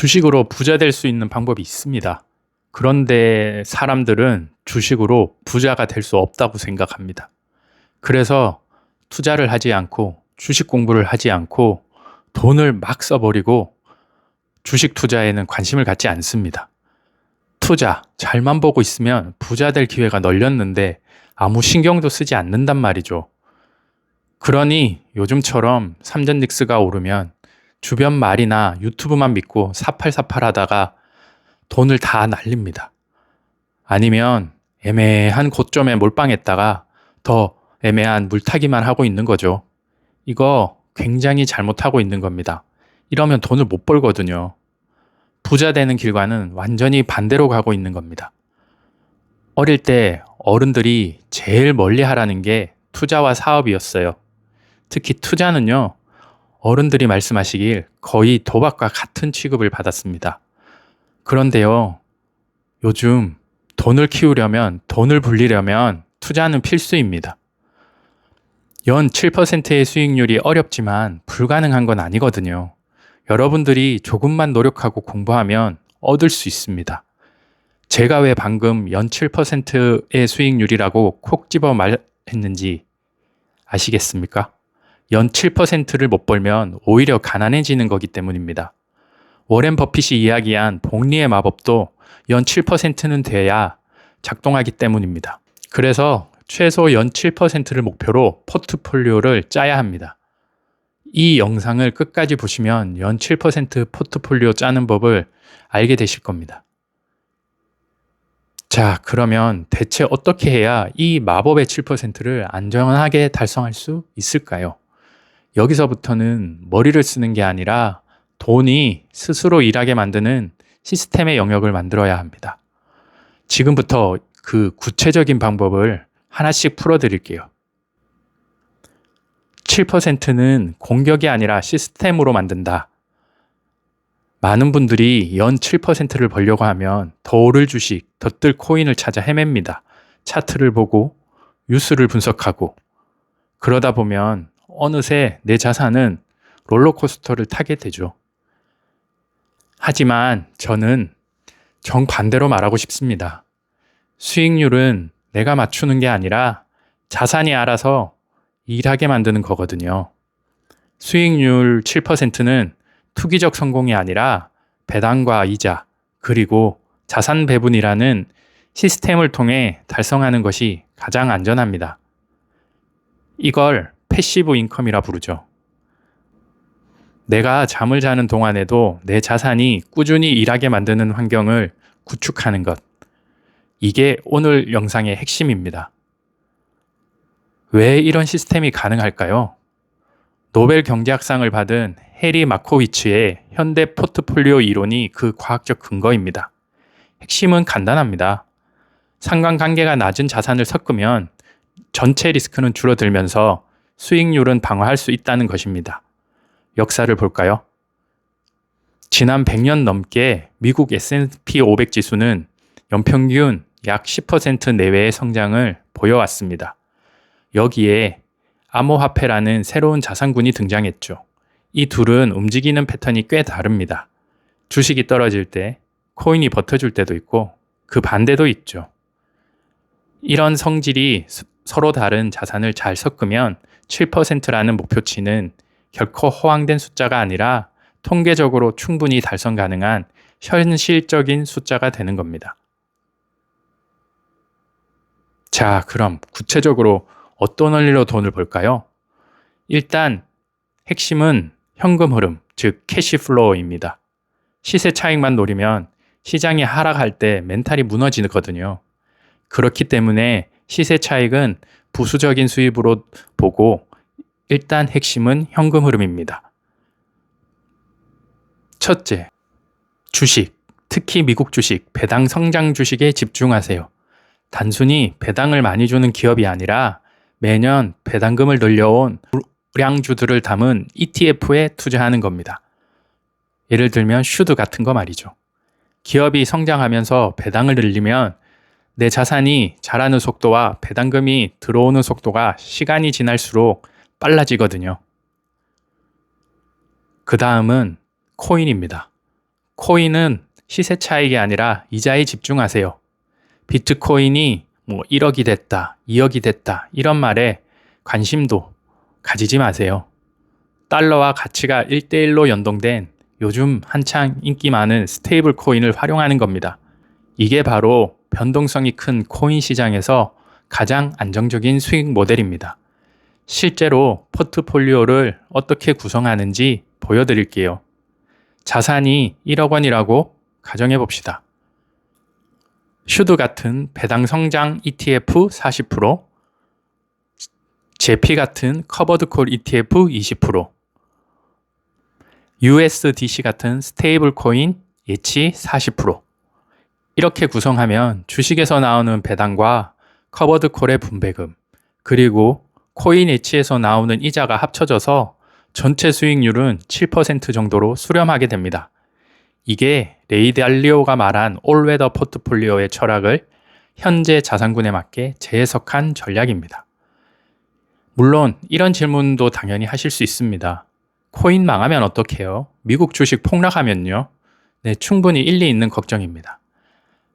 주식으로 부자 될 수 있는 방법이 있습니다. 그런데 사람들은 주식으로 부자가 될 수 없다고 생각합니다. 그래서 투자를 하지 않고 주식 공부를 하지 않고 돈을 막 써버리고 주식 투자에는 관심을 갖지 않습니다. 투자 잘만 보고 있으면 부자 될 기회가 널렸는데 아무 신경도 쓰지 않는단 말이죠. 그러니 요즘처럼 삼전닉스가 오르면 주변 말이나 유튜브만 믿고 사팔사팔 하다가 돈을 다 날립니다. 아니면 애매한 고점에 몰빵했다가 더 애매한 물타기만 하고 있는 거죠. 이거 굉장히 잘못하고 있는 겁니다. 이러면 돈을 못 벌거든요. 부자 되는 길과는 완전히 반대로 가고 있는 겁니다. 어릴 때 어른들이 제일 멀리 하라는 게 투자와 사업이었어요. 특히 투자는요, 어른들이 말씀하시길 거의 도박과 같은 취급을 받았습니다. 그런데요, 요즘 돈을 키우려면, 돈을 불리려면 투자는 필수입니다. 연 7%의 수익률이 어렵지만 불가능한 건 아니거든요. 여러분들이 조금만 노력하고 공부하면 얻을 수 있습니다. 제가 왜 방금 연 7%의 수익률이라고 콕 집어 말했는지 아시겠습니까? 연 7%를 못 벌면 오히려 가난해지는 거기 때문입니다. 워렌 버핏이 이야기한 복리의 마법도 연 7%는 돼야 작동하기 때문입니다. 그래서 최소 연 7%를 목표로 포트폴리오를 짜야 합니다. 이 영상을 끝까지 보시면 연 7% 포트폴리오 짜는 법을 알게 되실 겁니다. 자, 그러면 대체 어떻게 해야 이 마법의 7%를 안전하게 달성할 수 있을까요? 여기서부터는 머리를 쓰는 게 아니라 돈이 스스로 일하게 만드는 시스템의 영역을 만들어야 합니다. 지금부터 그 구체적인 방법을 하나씩 풀어드릴게요. 7%는 공격이 아니라 시스템으로 만든다. 많은 분들이 연 7%를 벌려고 하면 더 오를 주식, 더 뜰 코인을 찾아 헤맵니다. 차트를 보고 뉴스를 분석하고 그러다 보면 어느새 내 자산은 롤러코스터를 타게 되죠. 하지만 저는 정반대로 말하고 싶습니다. 수익률은 내가 맞추는 게 아니라 자산이 알아서 일하게 만드는 거거든요. 수익률 7%는 투기적 성공이 아니라 배당과 이자, 그리고 자산 배분이라는 시스템을 통해 달성하는 것이 가장 안전합니다. 이걸 패시브 인컴이라 부르죠. 내가 잠을 자는 동안에도 내 자산이 꾸준히 일하게 만드는 환경을 구축하는 것. 이게 오늘 영상의 핵심입니다. 왜 이런 시스템이 가능할까요? 노벨 경제학상을 받은 해리 마코위츠의 현대 포트폴리오 이론이 그 과학적 근거입니다. 핵심은 간단합니다. 상관관계가 낮은 자산을 섞으면 전체 리스크는 줄어들면서 수익률은 방어할 수 있다는 것입니다. 역사를 볼까요? 지난 100년 넘게 미국 S&P 500 지수는 연평균 약 10% 내외의 성장을 보여왔습니다. 여기에 암호화폐라는 새로운 자산군이 등장했죠. 이 둘은 움직이는 패턴이 꽤 다릅니다. 주식이 떨어질 때 코인이 버텨줄 때도 있고 그 반대도 있죠. 이런 성질이 서로 다른 자산을 잘 섞으면 7%라는 목표치는 결코 허황된 숫자가 아니라 통계적으로 충분히 달성 가능한 현실적인 숫자가 되는 겁니다. 자, 그럼 구체적으로 어떤 원리로 돈을 벌까요? 일단 핵심은 현금 흐름, 즉 캐시플로우입니다. 시세 차익만 노리면 시장이 하락할 때 멘탈이 무너지거든요. 그렇기 때문에 시세 차익은 부수적인 수입으로 보고 일단 핵심은 현금 흐름입니다. 첫째, 주식, 특히 미국 주식, 배당 성장 주식에 집중하세요. 단순히 배당을 많이 주는 기업이 아니라 매년 배당금을 늘려온 우량주들을 담은 ETF에 투자하는 겁니다. 예를 들면 슈드 같은 거 말이죠. 기업이 성장하면서 배당을 늘리면 내 자산이 자라는 속도와 배당금이 들어오는 속도가 시간이 지날수록 빨라지거든요. 그 다음은 코인입니다. 코인은 시세 차익이 아니라 이자에 집중하세요. 비트코인이 1억이 됐다, 2억이 됐다 이런 말에 관심도 가지지 마세요. 달러와 가치가 1대1로 연동된 요즘 한창 인기 많은 스테이블 코인을 활용하는 겁니다. 이게 바로 변동성이 큰 코인 시장에서 가장 안정적인 수익 모델입니다. 실제로 포트폴리오를 어떻게 구성하는지 보여드릴게요. 자산이 1억 원이라고 가정해 봅시다. 슈드 같은 배당 성장 ETF 40%, 제피 같은 커버드 콜 ETF 20%, USDC 같은 스테이블 코인 예치 40%. 이렇게 구성하면 주식에서 나오는 배당과 커버드 콜의 분배금, 그리고 코인 예치에서 나오는 이자가 합쳐져서 전체 수익률은 7% 정도로 수렴하게 됩니다. 이게 레이 달리오가 말한 올웨더 포트폴리오의 철학을 현재 자산군에 맞게 재해석한 전략입니다. 물론 이런 질문도 당연히 하실 수 있습니다. 코인 망하면 어떡해요? 미국 주식 폭락하면요? 네, 충분히 일리 있는 걱정입니다.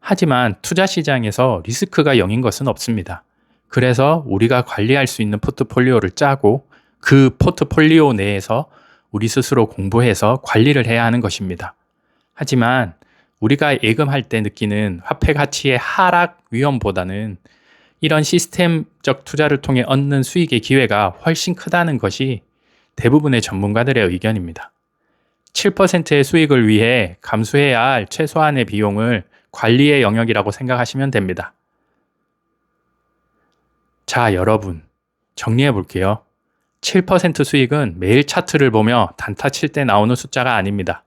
하지만 투자 시장에서 리스크가 0인 것은 없습니다. 그래서 우리가 관리할 수 있는 포트폴리오를 짜고 그 포트폴리오 내에서 우리 스스로 공부해서 관리를 해야 하는 것입니다. 하지만 우리가 예금할 때 느끼는 화폐 가치의 하락 위험보다는 이런 시스템적 투자를 통해 얻는 수익의 기회가 훨씬 크다는 것이 대부분의 전문가들의 의견입니다. 7%의 수익을 위해 감수해야 할 최소한의 비용을 관리의 영역이라고 생각하시면 됩니다. 자, 여러분, 정리해 볼게요. 7% 수익은 매일 차트를 보며 단타 칠 때 나오는 숫자가 아닙니다.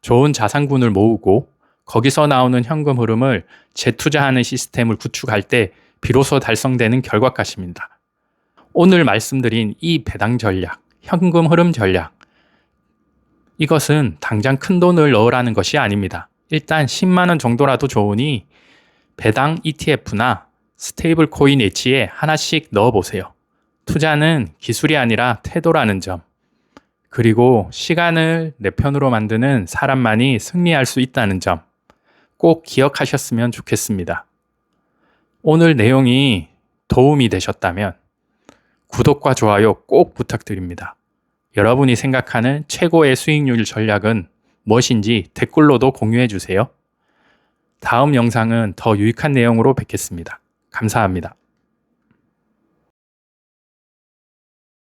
좋은 자산군을 모으고 거기서 나오는 현금 흐름을 재투자하는 시스템을 구축할 때 비로소 달성되는 결과값입니다. 오늘 말씀드린 이 배당 전략, 현금 흐름 전략, 이것은 당장 큰 돈을 넣으라는 것이 아닙니다. 일단 10만 원 정도라도 좋으니 배당 ETF나 스테이블 코인 예치에 하나씩 넣어보세요. 투자는 기술이 아니라 태도라는 점, 그리고 시간을 내 편으로 만드는 사람만이 승리할 수 있다는 점 꼭 기억하셨으면 좋겠습니다. 오늘 내용이 도움이 되셨다면 구독과 좋아요 꼭 부탁드립니다. 여러분이 생각하는 최고의 수익률 전략은 무엇인지 댓글로도 공유해 주세요. 다음 영상은 더 유익한 내용으로 뵙겠습니다. 감사합니다.